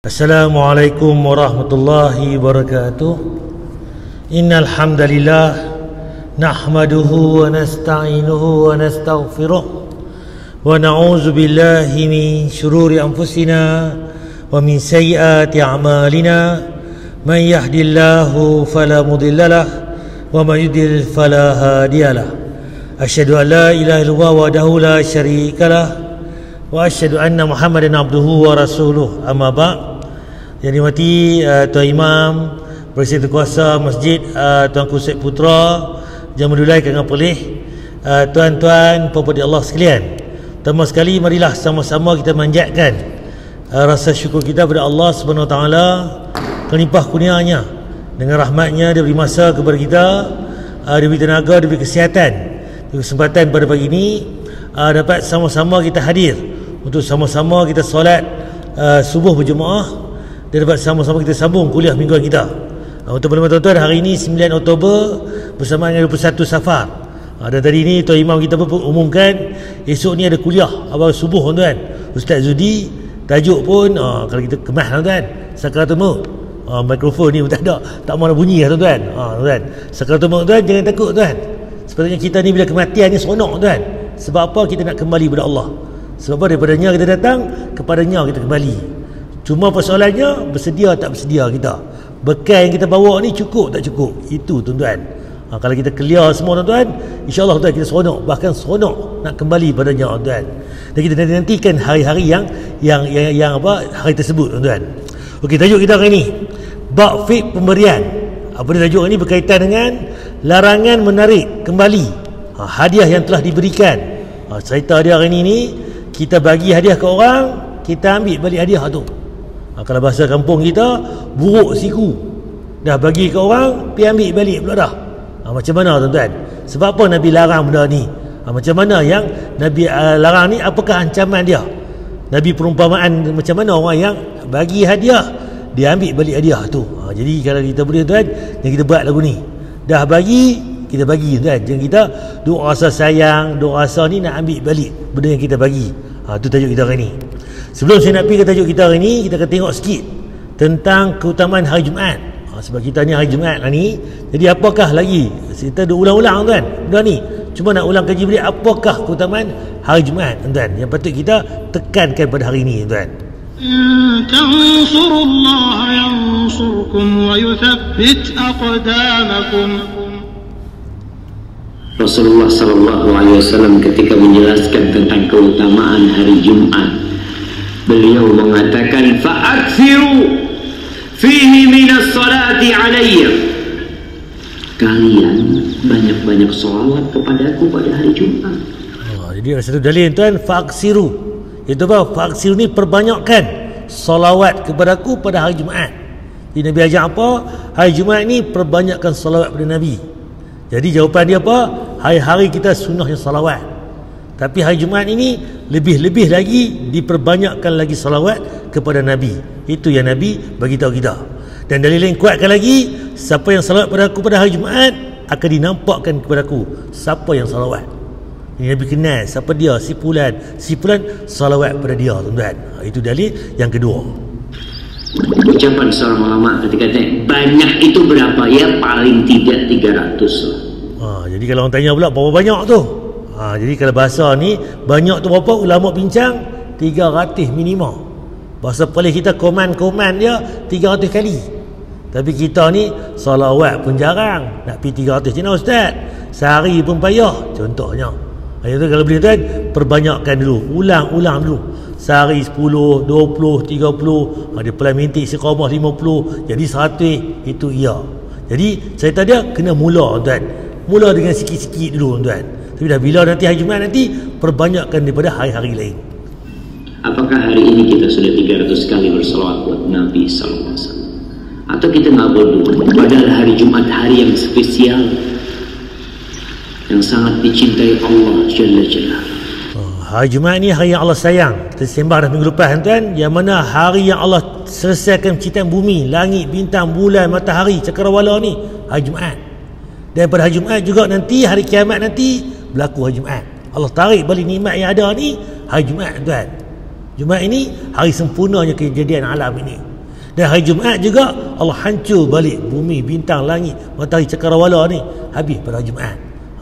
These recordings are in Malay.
Assalamualaikum warahmatullahi wabarakatuh. Innal hamdalillah nahmaduhu wa nasta'inuhu wa nastaghfiruh wa na'udzu billahi min shururi anfusina wa min sayyiati a'malina. Man yahdihillahu fala mudilla lahu wa man yudlil fala hadiya lahu. Asyhadu an la ilaha illallah wahdahu la syarika lahu wa asyhadu anna Muhammadan abduhu wa rasuluh. Amma ba'd. Yang dimati Tuan Imam, Presiden Kuasa Masjid Tuanku Syed Putra, Jemaah Dulai Kang Pelih, tuan-tuan puan-puan Allah sekalian. Pertama sekali marilah sama-sama kita manjatkan rasa syukur kita kepada Allah Subhanahu Wa Taala kelimpah kurnianya dengan rahmatnya. Dia beri masa kepada kita, dia beri tenaga, dia beri kesihatan, dia beri kesempatan pada pagi ini dapat sama-sama kita hadir untuk sama-sama kita solat subuh berjemaah dan dapat sama-sama kita sambung kuliah mingguan kita. Untuk tuan-tuan, hari ini 9 Oktober bersamaan dengan 21 Safar. Dan tadi ni Tuan Imam kita pun umumkan esok ni ada kuliah awal subuh tuan. Ustaz Zudi tajuk pun kalau kita kemas tuan, sakaratul maut. Mikrofon ni pun tak mau bunyi tuan. Tuan, sakaratul maut tuan, jangan takut tuan. Sepatutnya kita ni bila kematian ni seronok tuan. Sebab apa? Kita nak kembali kepada Allah. Sebab apa? Daripadanya kita datang, kepadanya kita kembali. Cuma persoalannya bersedia tak bersedia kita. Bekal yang kita bawa ni cukup tak cukup. Itu tuan-tuan. Kalau kita clear semua tuan-tuan, insya-Allah tuan kita seronok, bahkan seronok nak kembali padanya tuan. Dan kita nantikan hari-hari yang apa hari tersebut tuan-tuan. Okey, tajuk kita hari ni bab fiqh pemberian. Apa dia tajuk ini? Berkaitan dengan larangan menarik kembali hadiah yang telah diberikan. Cerita dia hari ni kita bagi hadiah ke orang, kita ambil balik hadiah tu. Kalau bahasa kampung kita, buruk siku. Dah bagi ke orang, pergi ambil balik pula dah. Macam mana tuan-tuan? Sebab apa Nabi larang benda ni? Macam mana yang Nabi larang ni? Apakah ancaman dia? Nabi perumpamaan macam mana orang yang bagi hadiah, dia ambil balik hadiah tu. Jadi kalau kita boleh tuan, yang kita buat lagu ni. Dah bagi, kita bagi tuan. Jangan kita duk rasa sayang, duk rasa ni nak ambil balik benda yang kita bagi. Tu tajuk kita hari ni. Sebelum saya nak pergi ke tajuk kita hari ni, kita akan tengok sikit tentang keutamaan hari Jumaat. Sebab kita ni hari Jumaat lah ni. Jadi apakah lagi? Kita dah ulang-ulang tuan benda ni. Cuma nak ulang kaji balik apakah keutamaan hari Jumaat tuan, yang patut kita tekankan pada hari ni tuan. Tansurullaha yansurkum wa yuthabbit aqdamakum. Rasulullah sallallahu alaihi wasallam ketika menjelaskan tentang keutamaan hari Jumat, beliau mengatakan fa'aksiru fihi minas salati alayya. Kalian banyak-banyak solat kepadaku pada hari Jumat. Jadi ada satu dalil tuan, fa'aksiru. Itu apa? Fa'aksiru ni perbanyakkan solawat kepadaku pada hari Jumaat. Jadi Nabi ajar apa? Hari Jumaat ni perbanyakkan solawat pada Nabi. Jadi jawapan dia apa? Hari-hari kita sunnahnya salawat. Tapi hari Jumaat ini lebih-lebih lagi diperbanyakkan lagi salawat kepada Nabi. Itu yang Nabi bagi tahu kita. Dan dalil lain kuatkan lagi, siapa yang salawat pada aku pada hari Jumaat akan dinampakkan kepada aku siapa yang salawat. Ini Nabi kenal siapa dia, si fulan salawat pada dia tuan-tuan. Itu dalil yang kedua. Ucapan seorang ulama ketika tanya banyak itu berapa? Ya paling tidak 300 lah. Jadi kalau orang tanya pula berapa banyak tu? Jadi kalau bahasa ni banyak tu berapa? Ulama bincang 300 minimum. Bahasa Perlis kita koman dia 300 kali. Tapi kita ni salawat pun jarang. Nak pergi 300 je ustaz. Sehari pun payah contohnya. Itu kalau boleh tuan, perbanyakkan dulu, ulang dulu. Sehari 10, 20, 30, dia pelan mintik istiqamah 50, jadi 100, itu iya. Jadi cerita dia kena mula tuan. Mula dengan sikit-sikit dulu tuan. Tapi dah bila nanti hari Jumaat nanti, perbanyakkan daripada hari-hari lain. Apakah hari ini kita sudah 300 kali bersalawat buat Nabi sallallahu alaihi wasallam? Atau kita nggak berdua? Padahal hari Jumat hari yang spesial, yang sangat dicintai Allah Jalla Jalla. Hari Jumaat ni hari yang Allah sayang. Kita sembah dah minggu lepas tuan, yang mana hari yang Allah selesaikan penciptaan bumi, langit, bintang, bulan, matahari, cakrawala ni hari Jumaat. Dan pada hari Jumaat juga nanti hari kiamat nanti berlaku hari Jumaat. Allah tarik balik nikmat yang ada ni hari Jumaat tuan. Jumaat ini hari sempurnanya kejadian alam ini. Dan hari Jumaat juga Allah hancur balik bumi, bintang, langit, matahari, cakrawala ni habis pada hari Jumaat.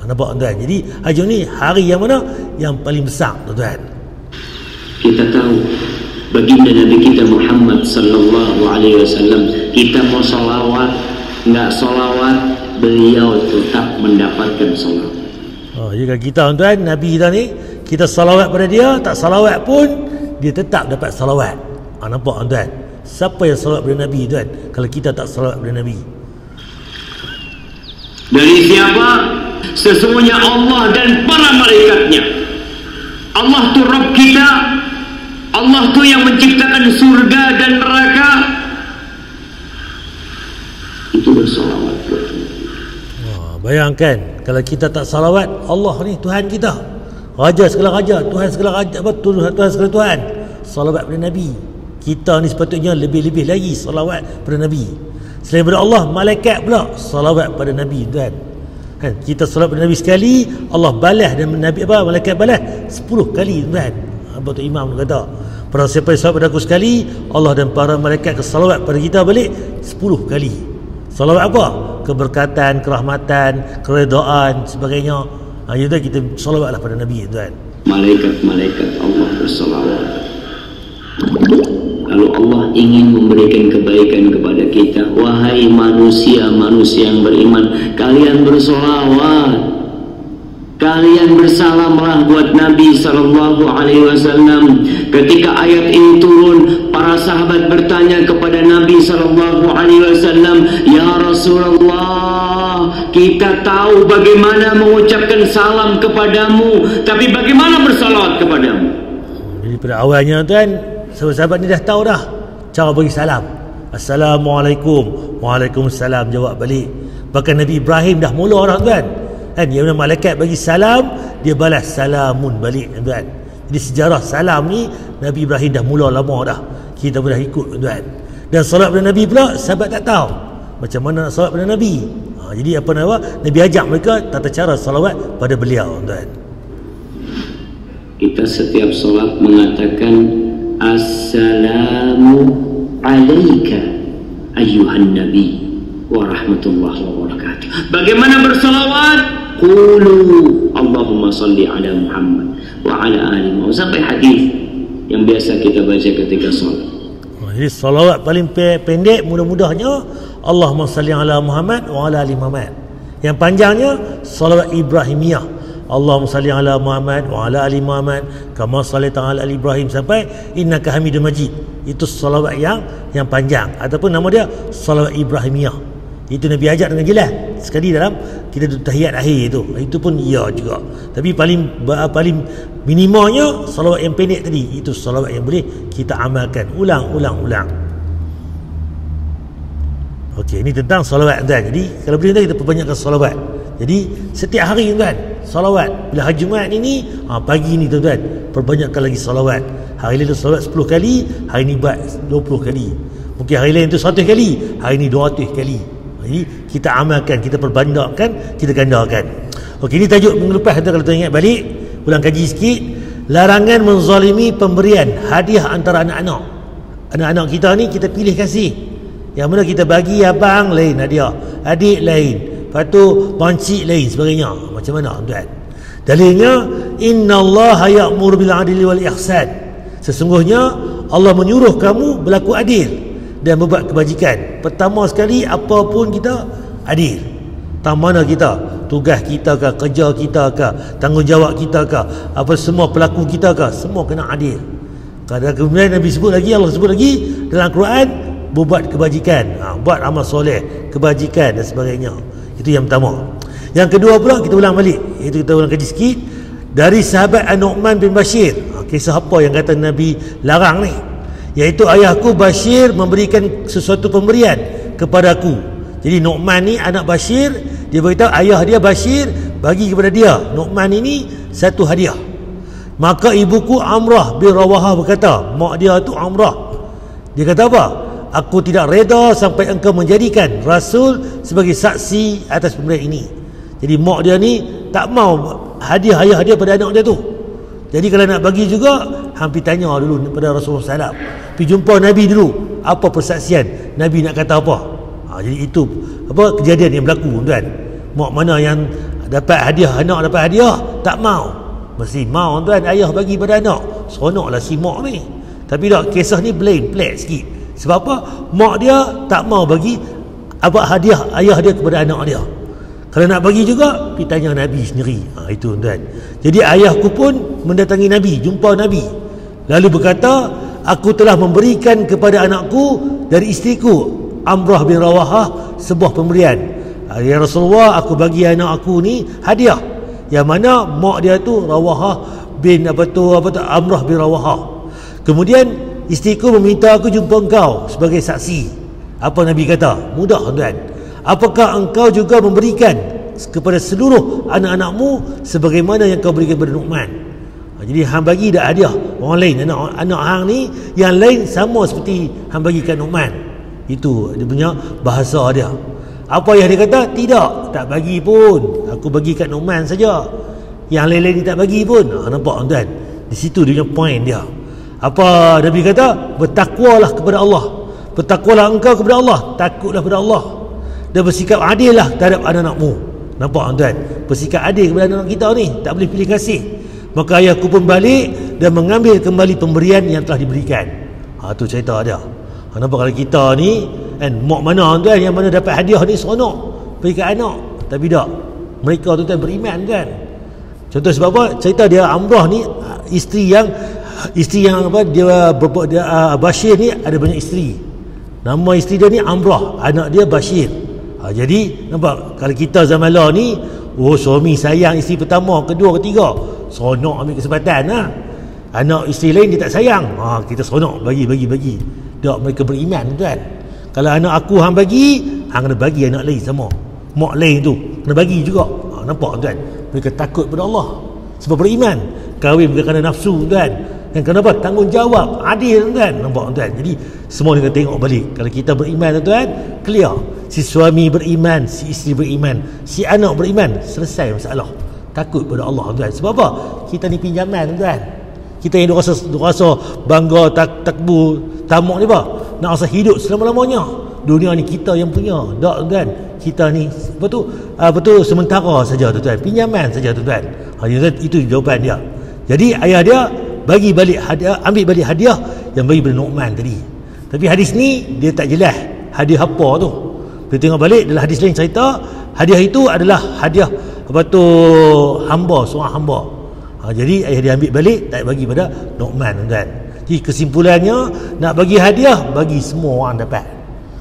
Nampak tuan? Jadi hari Jumaat ni hari yang mana? Yang paling besar tuan. Kita tahu baginda Nabi kita Muhammad sallallahu alaihi wasallam, kita mau salawat, enggak salawat, beliau tetap mendapatkan salawat. Jika kita tuan, Nabi kita ni, kita salawat pada dia, tak salawat pun dia tetap dapat salawat. Nampak tuan? Siapa yang salawat pada Nabi tuan kalau kita tak salawat pada Nabi? Dari siapa? Sesungguhnya Allah dan para malaikatnya. Allah tu Rabb kita. Allah tu yang menciptakan surga dan neraka. Itu bersalawat buat Nabi. Bayangkan kalau kita tak salawat, Allah ni Tuhan kita, Raja segala raja, Tuhan segala raja, Tuhan segala Tuhan, salawat pada Nabi. Kita ni sepatutnya lebih-lebih lagi salawat pada Nabi. Selain daripada Allah, malaikat pula salawat pada Nabi tuan. Kan kita salawat pada Nabi sekali, Allah balas, dan Nabi malaikat balas 10 kali tuan. Apa tu Imam kata, pada siapa yang salawat pada aku sekali, Allah dan para malaikat salawat pada kita balik 10 kali. Salawat apa? Keberkatan, kerahmatan, keredaan, sebagainya. Itu kita salawatlah pada Nabi tuan. Malaikat-malaikat Allah bersalawat. Kalau Allah ingin memberikan kebaikan kepada kita, wahai manusia-manusia yang beriman, kalian bersolawat, kalian bersalamlah buat Nabi sallallahu alaihi wasallam. Ketika ayat ini turun, para sahabat bertanya kepada Nabi sallallahu alaihi wasallam, "Ya Rasulullah, kita tahu bagaimana mengucapkan salam kepadamu, tapi bagaimana bersalawat kepadamu?" Jadi pada awalnya tuan, sahabat ni dah tahu dah cara bagi salam. Assalamualaikum. Waalaikumsalam, jawab balik. Bahkan Nabi Ibrahim dah mula dah tuan. Kan dia malaikat bagi salam, dia balas salamun balik tuan. Jadi sejarah salam ni Nabi Ibrahim dah mula lama dah. Kita pun dah ikut tuan. Dan salat pada Nabi pula sahabat tak tahu macam mana nak salat pada Nabi. Jadi apa nama? Nabi ajak mereka tata cara salawat pada beliau tuan. Kita setiap solat mengatakan Assalamu alaika ayyuhan nabi wa rahmatullahi wa barakatuh. Bagaimana bersalawat? Qulu Allahumma salli ala Muhammad wa ala ali Muhammad, sampai hadis yang biasa kita baca ketika solat. Jadi salawat paling pendek mudah-mudahnya Allahumma salli ala Muhammad wa ala ali Muhammad. Yang panjangnya salawat Ibrahimiyah, Allahumma salli ala Muhammad wa ala ali Muhammad kama sallaita ala ali Ibrahim sampai innaka Hamidum Majid. Itu salawat yang panjang, ataupun nama dia salawat Ibrahimiyah. Itu Nabi ajak dengan jelas sekali dalam kita tahiyat akhir itu. Itu pun iya juga. Tapi paling minimanya salawat yang pendek tadi. Itu salawat yang boleh kita amalkan ulang. Okey, ini tentang salawat tuan. Jadi kalau boleh kita perbanyakkan salawat. Jadi setiap hari tuan salawat. Bila hari Jumaat ini, pagi ni tuan, perbanyakkan lagi salawat. Hari lain tu salawat 10 kali, hari ni buat 20 kali. Mungkin hari lain tu 100 kali, hari ni 200 kali. Jadi kita amalkan, kita perbanyakkan, kita gandakan. Okey, ini tajuk minggu lepas kalau tuan ingat balik, ulang kaji sikit. Larangan menzalimi pemberian hadiah antara anak-anak. Anak-anak kita ni kita pilih kasih. Yang mana kita bagi abang lain hadiah, adik lain, lepas tu pancik lain sebagainya. Macam mana tuan? Dalilnya innallaha ya'muru bil 'adli wal ihsan. Sesungguhnya Allah menyuruh kamu berlaku adil dan berbuat kebajikan. Pertama sekali, apa pun kita adil. Tak mana kita, tugas kita ke, kerja kita ke, tanggungjawab kita ke, apa semua pelaku kita ke, semua kena adil. Kemudian Nabi sebut lagi, Allah sebut lagi dalam Quran, berbuat kebajikan, buat amal soleh, kebajikan dan sebagainya. Itu yang pertama. Yang kedua pula kita ulang balik, iaitu kita ulang kaji sikit dari sahabat An-Nu'man bin Bashir. Kisah apa yang kata Nabi larang ni? Iaitu ayahku Bashir memberikan sesuatu pemberian kepadaku. Jadi Nu'man ni anak Bashir, dia beritahu ayah dia Bashir bagi kepada dia Nu'man ini satu hadiah. Maka ibuku Amrah bin Rawahah berkata, mak dia tu Amrah, dia kata apa? Aku tidak reda sampai engkau menjadikan Rasul sebagai saksi atas pemberian ini. Jadi mak dia ni tak mau hadiah ayah dia pada anak dia tu. Jadi kalau nak bagi juga, hampir tanya dulu kepada Rasulullah SAW. Pergi jumpa Nabi dulu, apa persaksian Nabi nak kata apa. Jadi itu apa kejadian yang berlaku, tuan. Mak mana yang dapat hadiah, anak dapat hadiah, tak mau. Mesti mau, tuan. Ayah bagi pada anak, seronoklah si mak ni. Tapi tak, kisah ni pelik sikit. Sebab apa? Mak dia tak mau bagi apa hadiah ayah dia kepada anak dia. Kalau nak bagi juga, pergi tanya Nabi sendiri. Itu, tuan. Jadi ayahku pun mendatangi Nabi, jumpa Nabi, lalu berkata, aku telah memberikan kepada anakku dari isteriku Amrah bin Rawahah sebuah pemberian. Ya Rasulullah, aku bagi anak aku ni hadiah, yang mana mak dia tu Rawahah bin Amrah bin Rawahah. Kemudian isteriku meminta aku jumpa engkau sebagai saksi. Apa Nabi kata? Mudah, tuan. Apakah engkau juga memberikan kepada seluruh anak-anakmu sebagaimana yang kau berikan kepada Nu'man? Jadi hang bagi dah hadiah orang lain, anak hang ni yang lain sama seperti hang bagikan Nu'man. Itu dia punya bahasa dia. Apa yang dia kata? Tidak, tak bagi pun, aku bagi kat Nu'man saja, yang lain-lain dia tak bagi pun. Nampak, tuan? Di situ dia punya point dia. Apa Nabi kata? Bertakwalah kepada Allah, bertakwalah engkau kepada Allah, takutlah kepada Allah, dan bersikap adil lah terhadap anak-anakmu. Nampak, tuan? Bersikap adil kepada anak kita ni, tak boleh pilih kasih. Maka ayahku pun balik dan mengambil kembali pemberian yang telah diberikan. Tu cerita dia. Nampak kalau kita ni kan, mak mana, tuan, yang mana dapat hadiah ni seronok bagi kat anak. Tapi tak, mereka tu, tuan, beriman, kan. Contoh sebab apa? Cerita dia Amrah ni isteri yang apa, dia Bashir ni ada banyak isteri. Nama isteri dia ni Amrah, anak dia Bashir. Jadi nampak kalau kita zaman lah ni, suami sayang isteri pertama, kedua, ketiga, seronok ambil kesempatan lah. Anak isteri lain dia tak sayang, kita seronok bagi. Tak, mereka beriman, tuan. Kalau anak aku hang bagi, hang kena bagi anak lain sama. Mak lain tu kena bagi juga. Nampak, tuan? Mereka takut pada Allah sebab beriman. Kahwin bukan kerana nafsu, tuan. Yang kenapa? Tanggungjawab, adil, tuan. Nampak, tuan? Jadi semua kita tengok balik. Kalau kita beriman, tuan, clear. Si suami beriman, si isteri beriman, si anak beriman, selesai masalah. Takut pada Allah, tuan. Sebab apa? Kita ni pinjaman, tuan. Kita yang rasa bangga, takbur, tamak ni apa? Nak rasa hidup selama-lamanya. Dunia ni kita yang punya. Tak, tuan. Kita ni betul sementara saja, tuan. Pinjaman saja, tuan. Itu jawapan dia. Jadi ayah dia bagi balik hadiah, ambil balik hadiah yang bagi pada Nu'man tadi. Tapi hadis ni dia tak jelas hadiah apa tu. Kita tengok balik dalam hadis lain cerita, hadiah itu adalah hadiah hamba, seorang hamba. Jadi ayah dia ambil balik, tak bagi pada Nu'man, tuan. Jadi kesimpulannya, nak bagi hadiah, bagi semua orang dapat.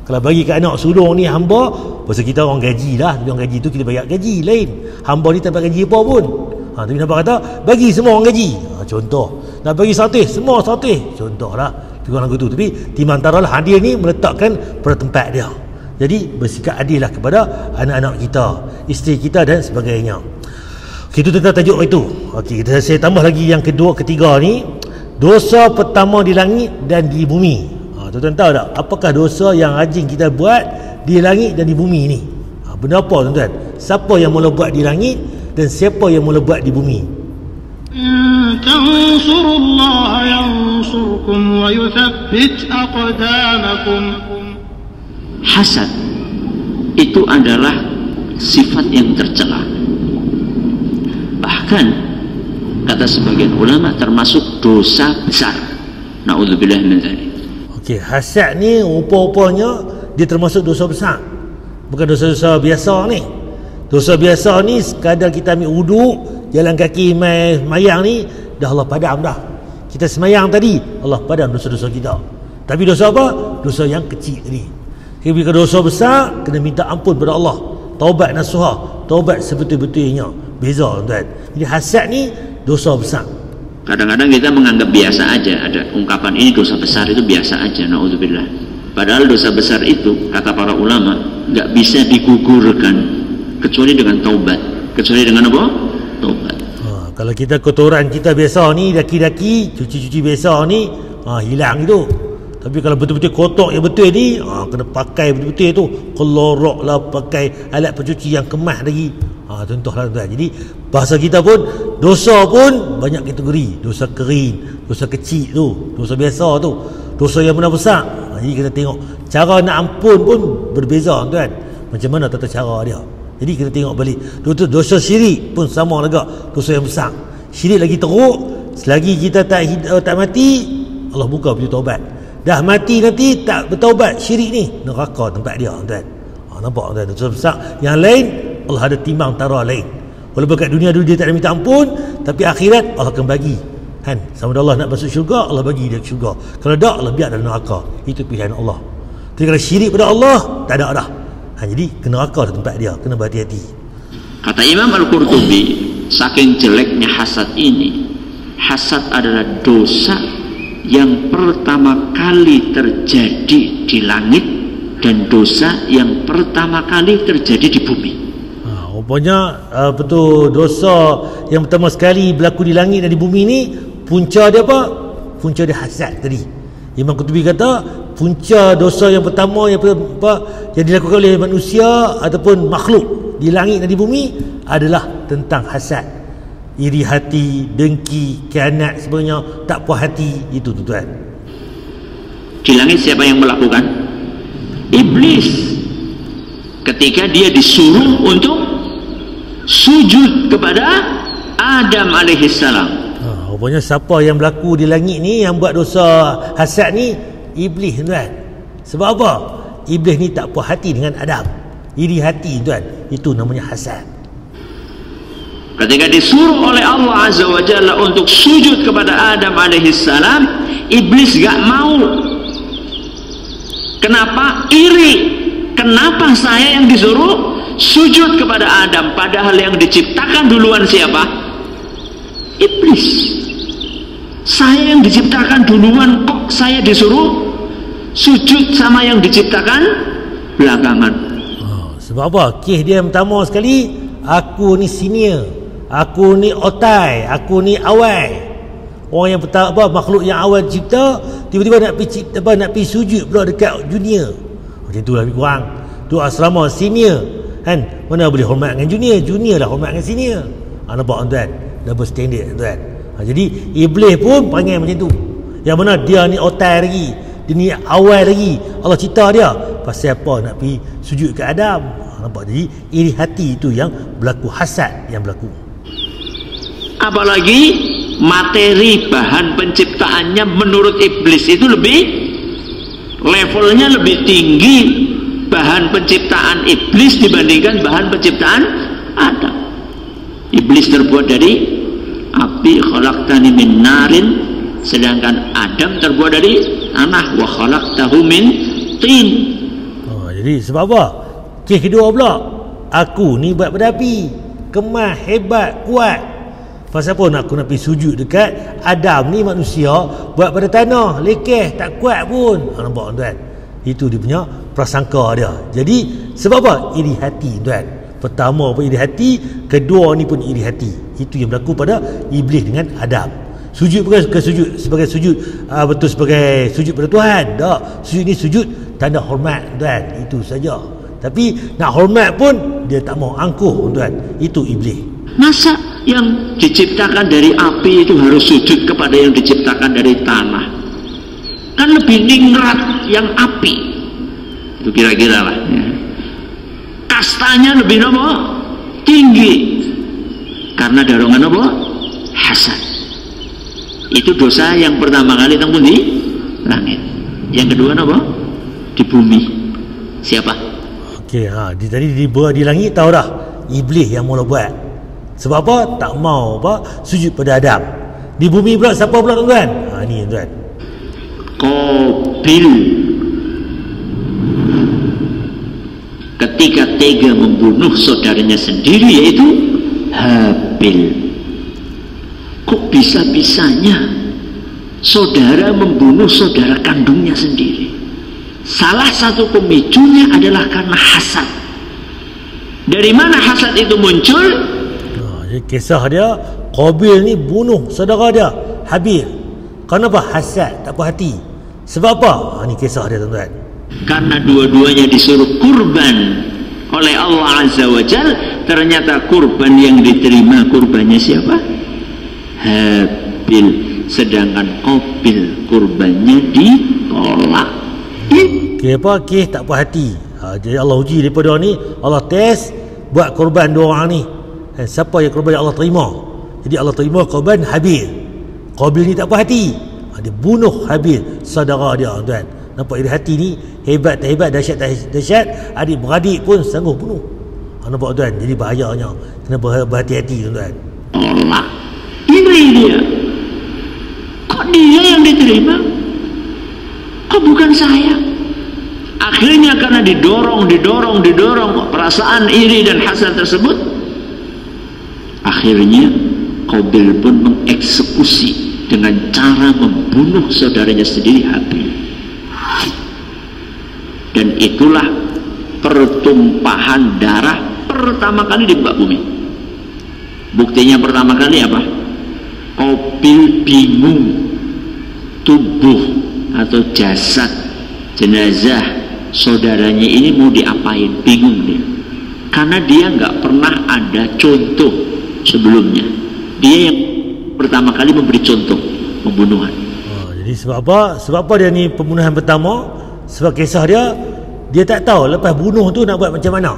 Kalau bagi ke anak sulung ni hamba, pasal kita orang gaji lah, orang gaji tu kita bayar gaji lain. Hamba ni tak dapat gaji apa pun. Tapi nampak kata bagi semua orang gaji. Contoh, nak bagi 100, semua 100. Contohlah juga lagu tu. Tapi timantaralah hadiah ni meletakkan pada tempat dia. Jadi bersikap adil lah kepada anak-anak kita, isteri kita dan sebagainya. Itu tentang tajuk itu. Okey, saya tambah lagi yang kedua, ketiga ni, dosa pertama di langit dan di bumi. Tuan-tuan tahu tak apakah dosa yang rajin kita buat di langit dan di bumi ni? Benda apa, tuan-tuan? Siapa yang mula buat di langit dan siapa yang mula buat di bumi? Tansurullaha yansurkum wa yuthabbit aqdamakum. Hasad itu adalah sifat yang tercela. Bahkan kata sebagian ulama termasuk dosa besar. Na'udzubillah min dzalik. Okey, hasad ni rupa-rupanya dia termasuk dosa besar. Bukan dosa-dosa biasa ni. Dosa biasa ni sekadar kita ambil wuduk, jalan kaki semayang ni, dah Allah padam dah. Kita semayang tadi, Allah padam dosa-dosa kita. Tapi dosa apa? Dosa yang kecil tadi. Jika dosa besar, kena minta ampun pada Allah. Taubat nasuha, taubat sebetul-betulnya. Beza, tuan. Jadi hasad ni dosa besar. Kadang-kadang kita menganggap biasa aja, ada ungkapan ini dosa besar, itu biasa aja, na'udzubillah. Padahal dosa besar itu, kata para ulama, nggak bisa digugurkan kecuali dengan taubat. Kecuali dengan apa? Taubat. Kalau kita kotoran kita biasa ni, daki-daki, cuci-cuci biasa ni, hilang itu. Tapi kalau betul-betul kotor yang betul ni, kena pakai betul-betul tu, kelorok lah, pakai alat pencuci yang kemas lagi. Contohlah tuan. Jadi bahasa kita pun, dosa pun banyak kategori. Dosa kering, dosa kecil tu, dosa biasa tu, dosa yang benar besar. Jadi kita tengok cara nak ampun pun berbeza tuan. Macam mana tata cara dia. Jadi kita tengok balik. Dosa syirik pun sama juga, dosa yang besar. Syirik lagi teruk, selagi kita tak mati, Allah buka pintu taubat. Dah mati nanti tak bertaubat, syirik ni neraka tempat dia tuan. Nampak tuan, dosa besar yang lain Allah ada timbang tara lain. Walaupun kat dunia dulu dia tak ada minta ampun, tapi akhirat Allah akan bagi. Kan? Sama ada Allah nak masuk syurga, Allah bagi dia syurga. Kalau tak, Allah biar dalam neraka. Itu pilihan Allah. Tapi kalau syirik pada Allah, tak ada dah. Jadi ke neraka tempat dia, kena berhati-hati. Kata Imam Al-Qurtubi, saking jeleknya hasad ini, hasad adalah dosa yang pertama kali terjadi di langit dan dosa yang pertama kali terjadi di bumi. Rupanya betul, dosa yang pertama sekali berlaku di langit dan di bumi ni, punca dia apa? Punca dia hasad tadi. Imam Qurtubi kata punca dosa yang pertama yang dilakukan oleh manusia ataupun makhluk di langit dan di bumi adalah tentang hasad, iri hati, dengki, khianat, sebagainya, tak puas hati. Itu tuan. Di langit siapa yang melakukan? Iblis. Ketika dia disuruh untuk sujud kepada Adam alaihissalam. Rupanya siapa yang berlaku di langit ni, yang buat dosa hasad ni, Iblis tuan. Sebab apa? Iblis ni tak puas hati dengan Adam, iri hati tuan. Itu namanya hasad. Ketika disuruh oleh Allah Azza wa Jalla untuk sujud kepada Adam alaihissalam, Iblis gak mau. Kenapa? Iri. Kenapa saya yang disuruh sujud kepada Adam, padahal yang diciptakan duluan siapa? Iblis. Saya yang diciptakan duluan, kok saya disuruh sujud sama yang diciptakan belakangan? Sebab apa? Kes dia yang pertama sekali, aku ni senior, aku ni otai, aku ni awal. Orang yang pertama, makhluk yang awal cipta, tiba-tiba nak pergi sujud pula dekat junior. Macam tu lah lebih kurang. Tu asrama senior kan, mana boleh hormat dengan junior, junior lah hormat dengan senior. Nampak tuan, double standard tuan. Jadi Iblis pun panggil macam tu. Yang mana dia ni otai lagi, dia ni awal lagi. Allah cerita dia pasal apa nak pergi sujud ke Adam. Nampak? Jadi iri hati itu yang berlaku, hasad yang berlaku. Apalagi materi bahan penciptaannya menurut Iblis itu lebih levelnya lebih tinggi, bahan penciptaan Iblis dibandingkan bahan penciptaan Adam. Iblis terbuat dari api, khalaqtani min narin, sedangkan Adam terbuat dari tanah, wa khalaqtahu min tin. Jadi sebab apa? Kes kedua pula, aku ni buat pada api, kemas, hebat, kuat. Pasal apa nak aku nak pergi sujud dekat Adam ni manusia, buat pada tanah, lekeh, tak kuat pun. Nampak tuan? Itu dia punya prasangka dia. Jadi sebab apa? Iri hati tuan. Pertama pun iri hati, kedua ni pun iri hati. Itu yang berlaku pada Iblis dengan Adam. Sujud bukan ke sujud sebagai sujud betul sebagai sujud pada Tuhan. Tak. Sujud ni sujud tanda hormat tuan. Itu saja. Tapi nak hormat pun dia tak mau angkuh tuan. Itu Iblis. Masa yang diciptakan dari api itu harus sujud kepada yang diciptakan dari tanah? Kan lebih ningrat yang api. Itu kira-kira lah ya. Kastanya lebih tinggi karena dorongan hasad. Itu dosa yang pertama kali tempuh di langit. Yang kedua di bumi. Siapa? Okey, tadi di langit tahu dah, Iblis yang mula buat. Sebab apa? Tak mau sujud pada Adam. Di bumi pula siapa pula tuan? Ni tuan, Qabil. Ketika tega membunuh saudaranya sendiri, yaitu Habil. Kok bisa-bisanya saudara membunuh saudara kandungnya sendiri? Salah satu pemicunya adalah karena hasad. Dari mana hasad itu muncul? Kisah dia, Qabil ni bunuh saudara dia Habil. Kenapa? Hasad, tak puas hati. Sebab apa? Ni kisah dia tuan-tuan. Karena dua-duanya disuruh kurban oleh Allah Azza wa Jal, ternyata kurban yang diterima kurbannya siapa? Habil. Sedangkan Qabil kurbannya ditolak. Kenapa? Tak puas hati. Jadi Allah uji daripada ni, Allah test buat korban dua orang ni. Siapa yang korban yang Allah terima? Jadi Allah terima korban Habil. Qabil ni tak puas hati. Dia bunuh Habil, saudara dia, tuan. Nampak iri hati ni hebat tak hebat, dahsyat tak dahsyat. Adik-beradik pun sanggup bunuh. Nampak tuan? Jadi bahayanya. Kena berhati-hati tuan. Allah iri dia. Kok dia yang diterima? Kok bukan saya? Akhirnya karena didorong perasaan iri dan hasad tersebut, akhirnya Qabil pun mengeksekusi dengan cara membunuh saudaranya sendiri Habil. Dan itulah pertumpahan darah pertama kali di muka bumi. Buktinya pertama kali apa? Qabil bingung, tubuh atau jasad jenazah saudaranya ini mau diapain, bingung dia, karena dia nggak pernah ada contoh sebelumnya. Dia yang pertama kali memberi contoh pembunuhan. Jadi sebab apa? Sebab apa dia ni pembunuhan pertama? Sebab kisah dia tak tahu lepas bunuh tu nak buat macam mana.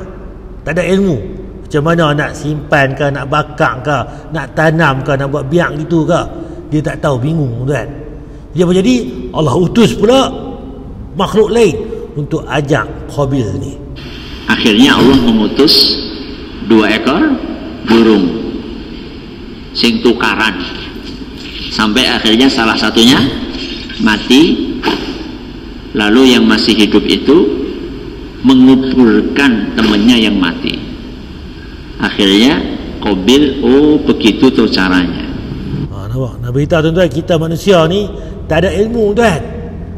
Tak ada ilmu macam mana nak simpan ke, nak bakar ke, nak tanam ke, nak buat biak gitu ke. Dia tak tahu, bingung tuan. Dia apa jadi? Allah utus pula makhluk lain untuk ajak Qabil ni. Akhirnya Allah mengutus 2 ekor burung sing tukaran, sampai akhirnya salah satunya mati. Lalu yang masih hidup itu menguburkan temannya yang mati. Akhirnya Qabil, oh begitu tuh caranya. Nak beritahu tuan-tuan, kita manusia ni tak ada ilmu tuan.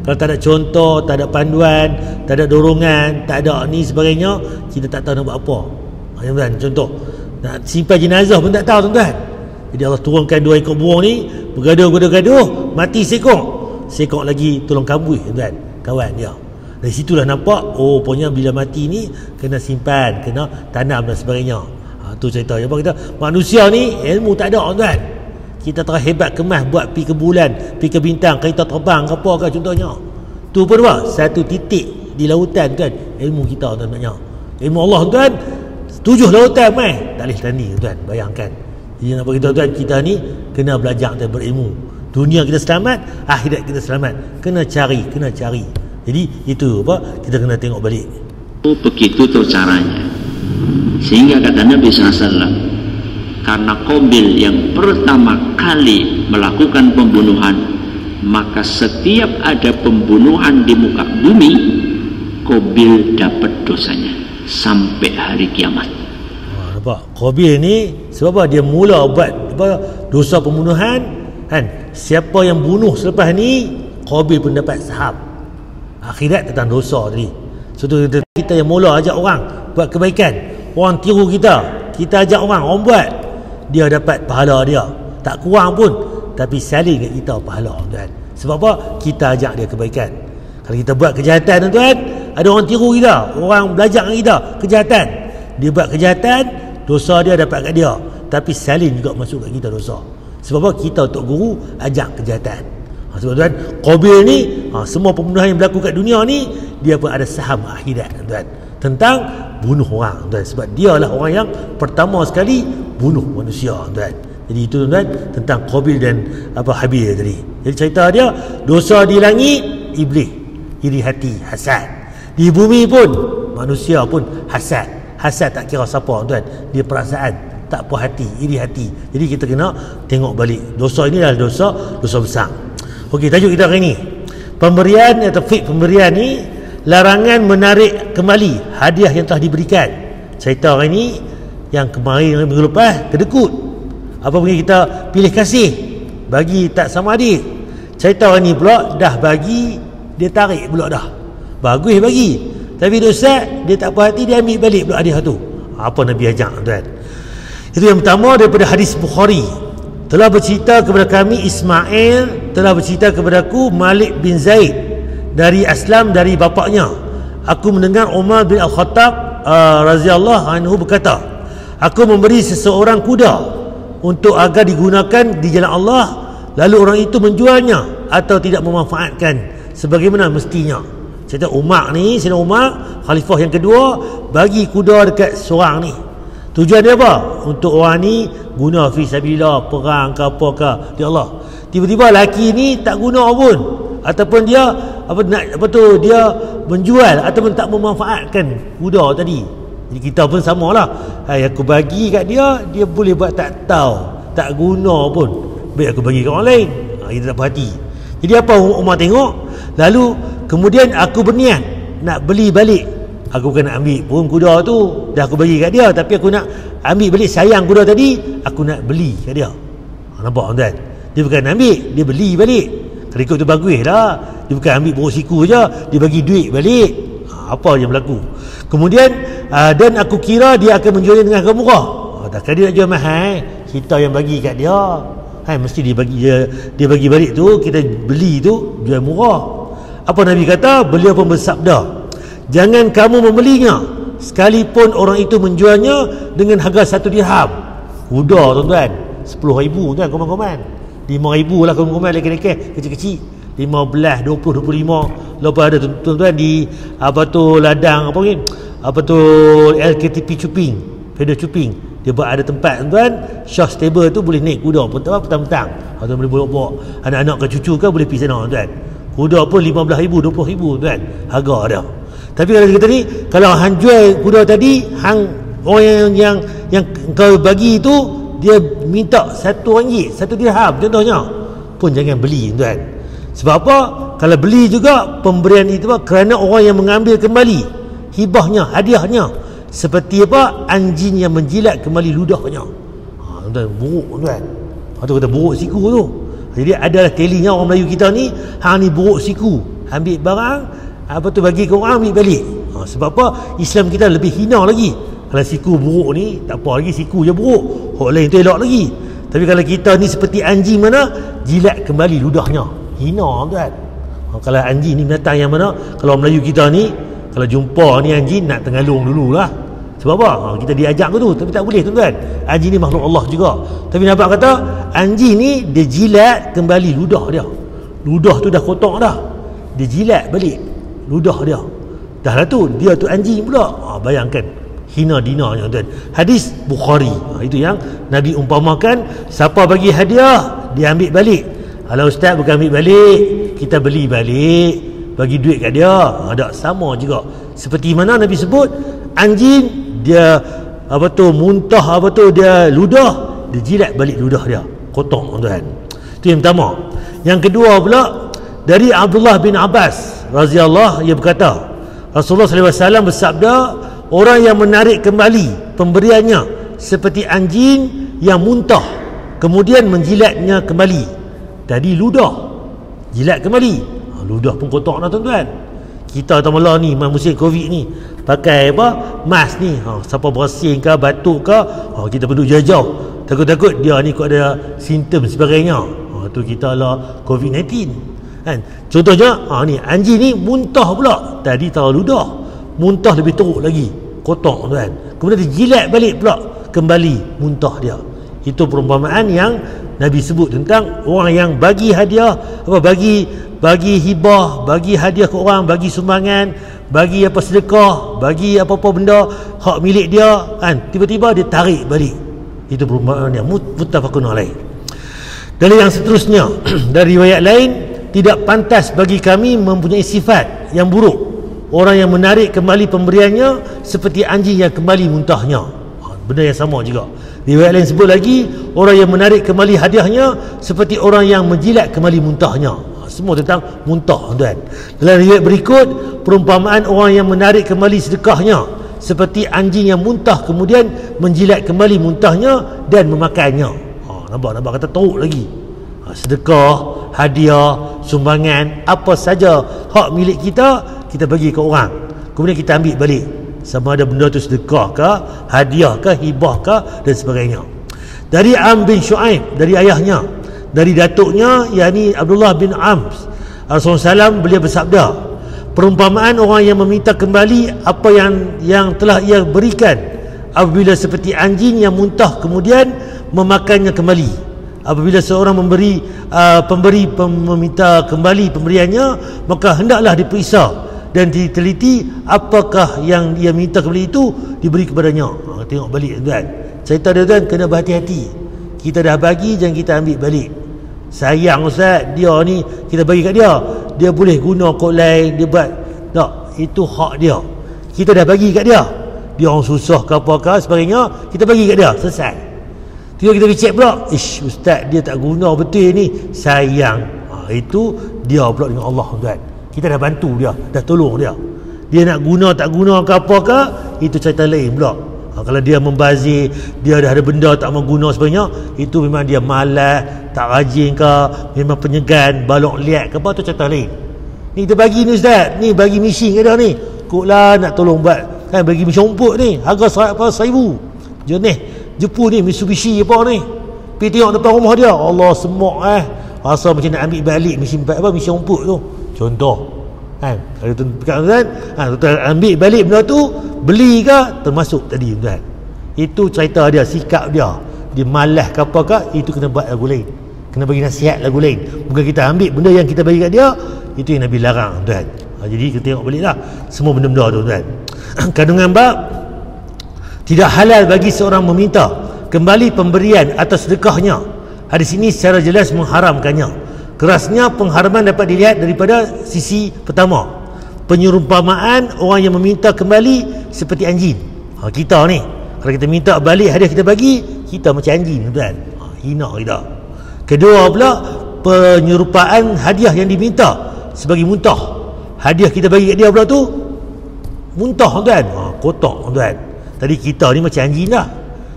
Kalau tak ada contoh, tak ada panduan, tak ada dorongan, tak ada ni sebagainya, kita tak tahu nak buat apa. Tuan, contoh nak simpan jenazah pun tak tahu tuan-tuan. Jadi Allah turunkan 2 ekor burung ni, bergaduh, mati sekok lagi tolong kambui tuan, kawan dia. Dari situlah nampak, oh punya bila mati ni kena simpan, kena tanam dan sebagainya. Tu cerita. Apa kita manusia ni ilmu tak ada tuan. Kita terhebat kemas buat pi ke bulan, pi ke bintang, kereta terbang ke apa ke contohnya. Tu pun apa? Satu titik di lautan tuan. Ilmu kita tuan maknanya. Ilmu Allah tuan 7 lautan mai. Tak boleh tanding tuan, bayangkan. Jadi nak beritahu tuan, kita ni kena belajar dan berilmu. Dunia kita selamat, akhirat kita selamat. Kena cari. Jadi itu apa? Kita kena tengok balik. Oh begitu tuh caranya. Sehingga kata Nabi SAW, karena Qabil yang pertama kali melakukan pembunuhan, maka setiap ada pembunuhan di muka bumi, Qabil dapat dosanya sampai hari kiamat. Nampak? Qabil ni sebab apa? Dia mula buat dosa pembunuhan kan? Siapa yang bunuh selepas ni, Qabil pun dapat saham. Akhirat tentang dosa tadi. Sebab so, kita yang mula ajak orang buat kebaikan, orang tiru kita ajak orang buat, dia dapat pahala dia tak kurang pun, tapi saling kat kita pahala tuan. Sebab apa? Kita ajak dia kebaikan. Kalau kita buat kejahatan tuan, ada orang tiru kita, orang belajar dengan kita kejahatan, dia buat kejahatan, dosa dia dapat kat dia, tapi saling juga masuk kat kita dosa. Sebab apa? Kita untuk guru ajak kejahatan. Sebab tuan, Qabil ni semua pembunuhan yang berlaku kat dunia ni, dia pun ada saham akhirat tuan, tentang bunuh orang tuan. Sebab dia lah orang yang pertama sekali bunuh manusia tuan. Jadi itu tuan tentang Qabil dan Habil tadi. Jadi cerita dia, dosa di langit iblis, iri hati, hasad. Di bumi pun manusia pun hasad. Hasad tak kira siapa tuan, dia perasaan, tak puas hati, iri hati. Jadi kita kena tengok balik. Dosa ini adalah dosa besar. Okey, tajuk kita hari ini, pemberian atau fik pemberian ni, larangan menarik kembali hadiah yang telah diberikan. Cerita hari ini yang kemarin minggu lepas kedekut. Apa bagi kita pilih kasih, bagi tak sama adik. Cerita hari ini pula dah bagi, dia tarik pula dah. Bagus bagi, tapi dosa dia tak puas hati, dia ambil balik pula hadiah tu. Apa Nabi ajak tuan? Itu yang pertama daripada hadis Bukhari. Telah bercerita kepada kami Ismail, telah bercerita kepadaku Malik bin Zaid dari Aslam, dari bapaknya. Aku mendengar Umar bin Al-Khattab radhiyallahu anhu berkata, Aku memberi seseorang kuda untuk agar digunakan di jalan Allah, lalu orang itu menjualnya atau tidak memanfaatkan sebagaimana mestinya. Saya tahu Sayyidina Umar, khalifah yang kedua, bagi kuda dekat seorang ni. Tujuan dia apa? Untuk orang ni guna fi sabilillah, perang ke apa ke di Allah. Tiba-tiba lelaki ni tak guna pun, ataupun dia dia menjual ataupun tak memanfaatkan kuda tadi. Jadi kita pun samalah. Aku bagi kat dia, dia boleh buat tak tahu, tak guna pun. Baik aku bagi kat orang lain. Kita tak berhati. Jadi apa Umar tengok, lalu kemudian aku berniat nak beli balik. Aku bukan nak ambil pun kuda tu, dah aku bagi kat dia, tapi aku nak ambil balik, sayang kuda tadi, aku nak beli kat dia. Nampak tuan? Dia bukan ambil, dia beli balik. Kalau ikut tu bagus lah. Dia bukan ambil buruk siku je, dia bagi duit balik. Apa yang berlaku? Kemudian dan aku kira dia akan menjualnya dengan harga murah. Takkan dia nak jual mahal, kita yang bagi kat dia. Mesti dia bagi balik tu, kita beli tu jual murah. Apa Nabi kata? Beliau pun bersabda, jangan kamu membelinya sekalipun orang itu menjualnya dengan harga 1 dirham. Kuda tuan-tuan 10,000 tuan, komen-komen 5,000 lah komen-komen, lelaki-lelaki kecil-kecil 15, 20, 25. Lepas ada tuan-tuan di ladang LKTP Cuping, Federal Cuping, dia buat ada tempat tuan-tuan, Shah Stable tu boleh naik kuda pun petang-petang. Tuan boleh bawa anak-anak ke cucu ke, boleh pergi sana tuan. Kuda pun 15,000, 20,000 tuan harga dia. Tapi kalau kita ni, kalau hang jual kuda tadi, orang yang kau bagi tu dia minta RM1, 1 dirham contohnya, pun jangan beli tuan. Sebab apa? Kalau beli juga pemberian itu kerana orang yang mengambil kembali hibahnya, hadiahnya, seperti apa? Anjing yang menjilat kembali ludahnya. Tuan, buruk tuan. Tu kata buruk siku tu. Jadi adalah telinya orang Melayu kita ni, hang ni buruk siku, ambil barang bagi ke orang, ambil balik. Sebab apa? Islam kita lebih hina lagi. Kalau siku buruk ni, tak apa lagi, siku je buruk, orang lain tu elok lagi. Tapi kalau kita ni seperti anjing mana, jilat kembali ludahnya, hina tuan. Kalau anjing ni binatang yang mana, kalau orang Melayu kita ni, kalau jumpa ni anjing, nak tengalung dululah. Sebab apa? Kita diajak ke tu, tapi tak boleh tuan-tuan. Anjing ni makhluk Allah juga. Tapi nampak kata, anjing ni dia jilat kembali ludah dia. Ludah tu dah kotor dah, dia jilat balik ludah dia. Dah lah tu, dia tu anjing pula. Bayangkan hina-dinanya tuan. Hadis Bukhari. Itu yang Nabi umpamakan, siapa bagi hadiah, dia ambil balik. Kalau ustaz bukan ambil balik, kita beli balik, bagi duit kat dia. Ada sama juga. Seperti mana Nabi sebut, anjing dia muntah dia ludah, dia jilat balik ludah dia, kotor tuan. Itu yang pertama. Yang kedua pula, dari Abdullah bin Abbas radhiyallahu, ia berkata, Rasulullah SAW bersabda, orang yang menarik kembali pemberiannya seperti anjing yang muntah kemudian menjilatnya kembali. Tadi ludah, jilat kembali, ludah pun kotor dah tuan-tuan. Kita tamala ni musim Covid ni pakai mask ni, siapa bersin ke, batuk ke, kita perlu jauh-jauh, takut-takut dia ni kok ada simptom sebagainya. Tu kita lah COVID-19 kan. Contohnya ni anjing ni muntah pula, tadi tahu ludah, muntah lebih teruk lagi, kotor tuan. Kemudian dia jilat balik pula kembali muntah dia. Itu perumpamaan yang Nabi sebut tentang orang yang bagi hadiah, bagi hibah, bagi hadiah ke orang, bagi sumbangan, bagi sedekah, bagi apa-apa benda hak milik dia kan, tiba-tiba dia tarik balik. Itu perumpamaan yang muttafaqun alaih. Dari yang seterusnya, dari riwayat lain, tidak pantas bagi kami mempunyai sifat yang buruk orang yang menarik kembali pemberiannya seperti anjing yang kembali muntahnya. Benda yang sama juga. Riwayat lain sebut lagi, orang yang menarik kembali hadiahnya seperti orang yang menjilat kembali muntahnya. Semua tentang muntah tuan. Dalam riwayat berikut, perumpamaan orang yang menarik kembali sedekahnya seperti anjing yang muntah kemudian menjilat kembali muntahnya dan memakannya. Nampak kata teruk lagi. Sedekah, hadiah, sumbangan, apa saja hak milik kita, kita bagi ke orang, kemudian kita ambil balik, sama ada benda tu sedekah ke, hadiah ke, hibah ke dan sebagainya. Dari Am bin Shu'aib, dari ayahnya, dari datuknya, yakni Abdullah bin Ams, Rasulullah SAW beliau bersabda, perumpamaan orang yang meminta kembali apa yang telah ia berikan apabila seperti anjing yang muntah kemudian memakannya kembali. Apabila seorang pemberi meminta kembali pemberiannya, maka hendaklah diperiksa dan diteliti apakah yang dia minta kembali itu diberi kepadanya. Tengok balik tuan. Cerita dia tuan, kena berhati-hati. Kita dah bagi, jangan kita ambil balik. Sayang ustaz, dia ni kita bagi kat dia, dia boleh guna kod lain, dia buat tak, itu hak dia. Kita dah bagi kat dia, dia orang susah ke apa sebagainya, kita bagi kat dia, selesai. Tiba kita cek pula, ustaz dia tak guna betul ni, sayang. Itu dia pula dengan Allah tuan. Kita dah bantu dia, dah tolong dia. Dia nak guna tak guna ke apa ke, itu cerita lain pula. Kalau dia membazir, dia dah ada benda tak mau guna sebagainya, itu memang dia malas, tak rajin ke, memang penyegan, balok liat ke apa, tu cerita lain. Ni kita bagi ni ustaz, ni bagi mesin ke dia ni, kuklah nak tolong buat kan, bagi mesin rumput ni harga 1,000 jenis Jepun ni, Mitsubishi apa ni, pergi tengok depan rumah dia, Allah semak rasa macam nak ambil balik mesin rumput tu contoh kan. Kalau tuan ambil balik benda tu, beli ke, termasuk tadi tuan. Itu cerita dia, sikap dia, dia malas ke apa ke, itu kena buat lagu lain, kena bagi nasihat lagu lain. Bukan kita ambil benda yang kita bagi kat dia, itu yang Nabi larang tuan. Jadi kita tengok balik lah semua benda-benda tu tuan. Kandungan bab, tidak halal bagi seorang meminta kembali pemberian atau sedekahnya. Hadis ini secara jelas mengharamkannya. Kerasnya pengharaman dapat dilihat daripada sisi pertama, penyerumpamaan orang yang meminta kembali seperti anjing. Kita ni, kalau kita minta balik hadiah kita bagi, kita macam anjing tuan, hina kita. Kedua pula, penyerupaan hadiah yang diminta sebagai muntah. Hadiah kita bagi kat dia pula tu muntah tuan, kotak tuan. Tadi kita ni macam anjing lah.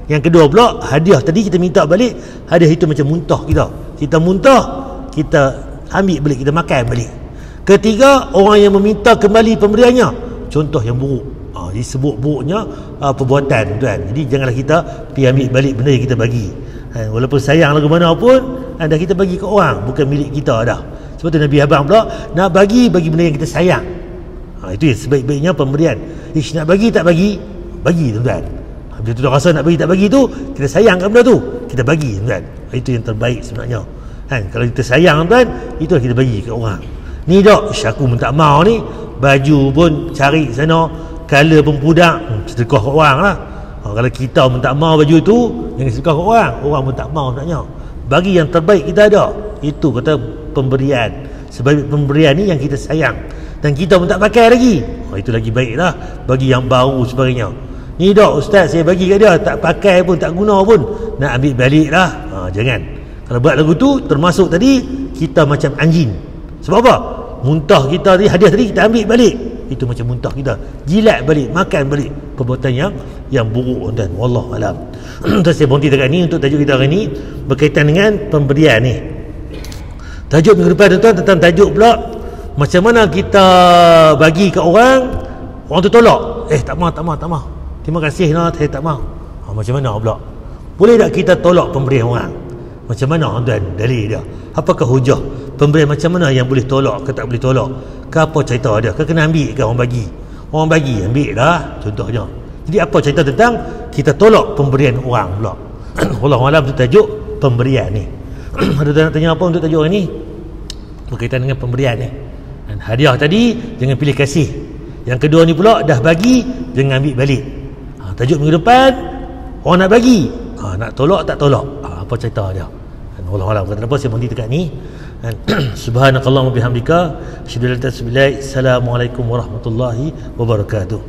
Yang kedua pula, hadiah tadi kita minta balik, hadiah itu macam muntah kita. Kita muntah, kita ambil balik, kita makan balik. Ketiga, orang yang meminta kembali pemberiannya, contoh yang buruk. Disebut buruknya perbuatan tuan. Jadi janganlah kita pergi ambil balik benda yang kita bagi. Walaupun sayang lagu mana pun, dah kita bagi ke orang, bukan milik kita dah. Sebab tu Nabi abang pula nak bagi benda yang kita sayang. Itu yang sebaik-baiknya pemberian. Nak bagi tak bagi, bagi tuan. Bila tu dah rasa nak bagi tak bagi tu, kita sayang kat benda tu, kita bagi tuan. Itu yang terbaik sebenarnya. Kalau kita sayang tuan, itulah kita bagi ke orang. Ni dok, aku pun tak mau ni, baju pun cari sana, color pun pudak, sedekah ke orang lah. Kalau kita pun tak mau baju tu, jangan sedekah ke orang pun tak mau sebenarnya. Bagi yang terbaik kita ada. Itu kata pemberian. Sebab pemberian ni yang kita sayang, dan kita pun tak pakai lagi, itu lagi baik lah, bagi yang baru sebagainya. Ni dok ustaz, saya bagi kat dia, tak pakai pun, tak guna pun, nak ambil balik lah. Jangan. Kalau buat lagu tu, termasuk tadi kita macam anjing. Sebab apa? Muntah kita tadi, hadiah tadi kita ambil balik, itu macam muntah kita, jilat balik, makan balik. Perbuatan yang buruk tuan. Wallahu alam. Terus saya berhenti dekat ni untuk tajuk kita hari ni berkaitan dengan pemberian ni. Tajuk minggu depan tuan tentang tajuk pula, macam mana kita bagi ke orang tu tolak. Tak mau, terima kasih nah, saya tak mau. Macam mana pula? Boleh tak kita tolak pemberian orang? Macam mana tuan dalil dia? Apakah hujah? Pemberian macam mana yang boleh tolak ke tak boleh tolak? Ke apa cerita dia? Ke kena ambil ke orang bagi? Orang bagi ambil dah contohnya. Jadi apa cerita tentang kita tolak pemberian orang pula? Wallahu alam, tu tajuk pemberian ni. Ada nak tanya apa untuk tajuk ni? Berkaitan dengan pemberian ni. Dan hadiah tadi jangan pilih kasih. Yang kedua ni pula, dah bagi jangan ambil balik. Tajuk minggu depan, orang nak bagi, nak tolak tak tolak, apa cerita dia? Wallahu a'lam. Kenapa saya berhenti dekat ni? Subhanakallahumma bihamdika asyhadu an la ilaha illa anta astaghfiruka wa atubu ilaik. Assalamualaikum warahmatullahi wabarakatuh.